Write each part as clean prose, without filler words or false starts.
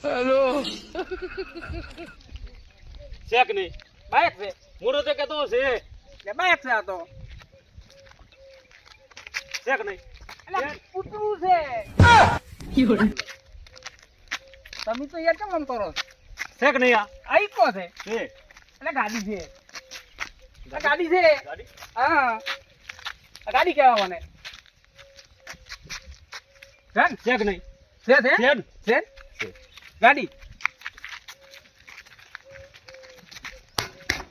Hello શેક નહીં bike છે મોરો તો કેતો છે કે બાઈક છે આ તો શેક નહીં એટલે કૂતરું છે તમે તો યાર કેમ આમ કરો છો? શેક નહીં આઈ કો છે છે એટલે ગાડી છે આ ગાડી છે ગાડી હા આ ગાડી કેવા મને છે શેક નહીં છે શેક છે ગાડી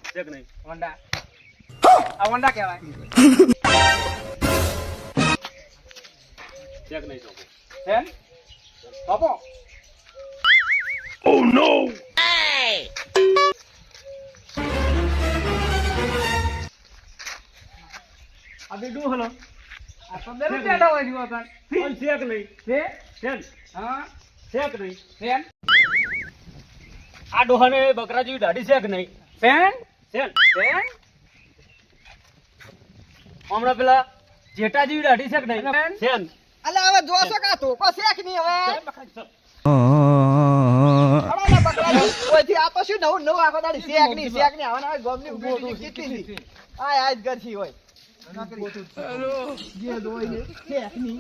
શેક નહીં હોન્ડા આ હોન્ડા કહેવાય શેક નહીં તો છે બાપો Oh no! આ બીડું હલો આ તો બેરો પેડા હોય જીવો તન પણ શેક નહીં છે શેક હા શેક નહીં છે આ ડોહાને બકરા જેવી દાઢી શેક નહીં પેન શેક પેન હમણાં પેલા જેટા જેવી દાઢી શેક નહીં પેન? શેક અલે હવે જોશો કા તું કો શેક ની હવે અરે ના બકરાજી ઓયથી આ તો શું નવું નવું આખો દાડી શેક ની હવે ના ગોમની ઉભી કેટલી થી આય આજ ગરથી હોય હેલો જે દોઈ ને શેક ની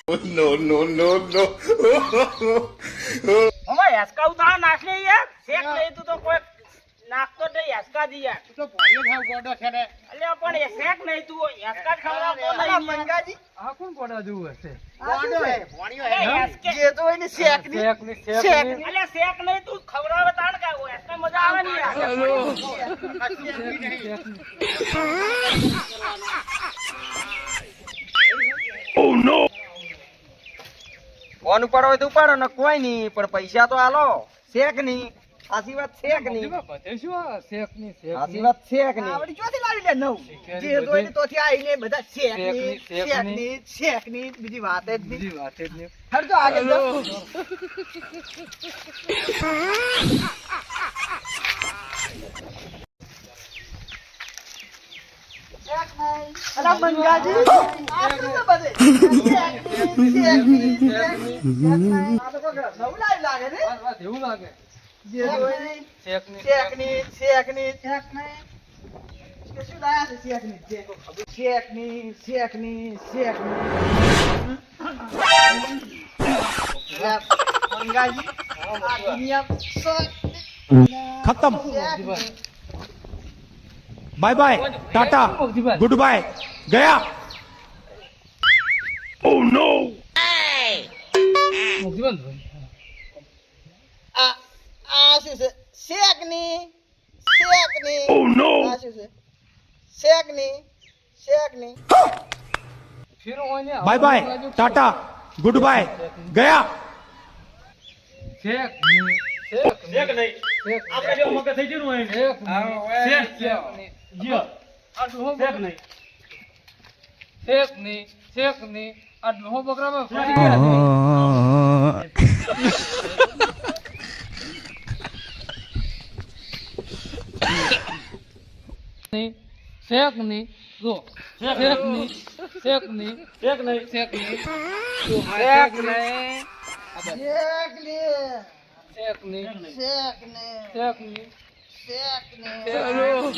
No no no no! ઓમાં હેસકા ઉતાર નાખ લે યાર શેક નહીં તું તો કોઈ નાખતો નહીં હેસકા દી યાર તો ભોળિયો ખાવ ગોડો છે ને અલ્યા પણ એ શેક નહીં તું હેસકા જ ખવડાવતો અલા નહીં મંગાજી આ કોણ ગોડા જેવું હશે ગોડો હે ભોણિયો હે જે દોઈ ને શેક ની શેક ની અલ્યા શેક નહીં તું ખવડાવે તાણ કા હેસકા મજા આવે ને યાર હેલો Oh no! ફોન ઉપાડો હોય તો ઉપાડો ને કોઈ નહીં પણ પૈસા તો આલો શેક ની સાચી વાત શેક ની સાચી વાત શેક ની આવડી ચોથી લાવી લે નવ જે દોઈ ને તોથી આઈને બધા શેક ની શેક ની બીજી વાત જ નહીં હરજો આગળ જો અલા મંગાજી આ શું છે બધે શેક ની આ તો કોઈ નવું લાગે ને એવું લાગે જે દોઈ ને શેક શેક ની કે શું લાયા છે શેક ની શેક ની મંગાજી આ દુનિયા खत्म bye bye tata goodbye गया Oh no! આ શું છે શેક ની Oh no! આ શું છે શેક ની bye bye tata goodbye गया શેક નહીં આપણે જેવો મગજ થઈ ગયું હોય શેક જીઓ આ ડોહો શેક નહીં શેક ની આ ડોહો બકરામાં ફરી ગયા શેક ની જો શેક ની શેક નહીં શેક ની શેક ની શેક ની શેક ની Hello!